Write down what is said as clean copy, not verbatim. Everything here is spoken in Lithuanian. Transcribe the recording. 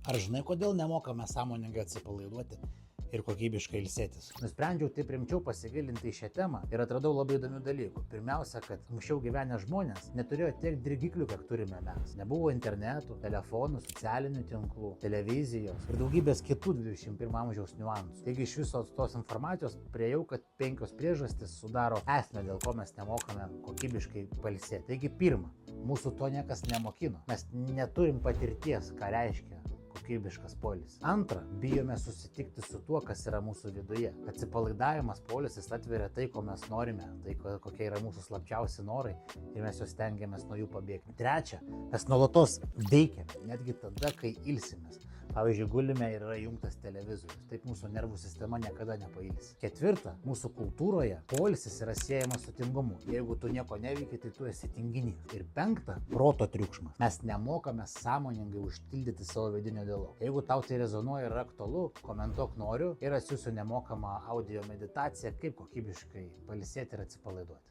Ar žinai, kodėl nemokame sąmoningai atsipalaiduoti ir kokybiškai ilsėtis? Nusprendžiau taip rimčiau pasigilinti į šią temą ir atradau labai įdomių dalykų. Pirmiausia, kad anksčiau gyvenę žmonės neturėjo tiek dirgiklių, kiek turime mes. Nebuvo internetų, telefonų, socialinių tinklų, televizijos ir daugybės kitų 21 amžiaus niuansų. Taigi iš visos tos informacijos priejau, kad 5 priežastys sudaro esmę, dėl ko mes nemokame kokybiškai pailsėti. Taigi pirma, mūsų to niekas nemokino. Mes neturim patirties, ką reiškia kokybiškas poilsis. Antra, bijome susitikti su tuo, kas yra mūsų viduje. Atsipalaidavimas, poilsis atveria tai, ko mes norime, tai kokie yra mūsų slapčiausi norai ir mes juos stengiamės nuo jų pabėgti. Trečia, mes nuolatos veikiame, netgi tada, kai ilsimės. Pavyzdžiui, gulime ir yra įjungtas televizorius. Taip mūsų nervų sistema niekada nepailsi. Ketvirta, mūsų kultūroje poilsis yra siejamas su tingumu. Jeigu tu nieko neveiki, tai tu esi tinginys. Ir penkta, proto triukšmas. Mes nemokame sąmoningai užtildyti savo vidinio dialogo. Jeigu tau tai rezonuoja ir yra aktualu, komentuok noriu ir atsiųsiu nemokamą audio meditaciją, kaip kokybiškai pailsėti ir atsipalaiduoti.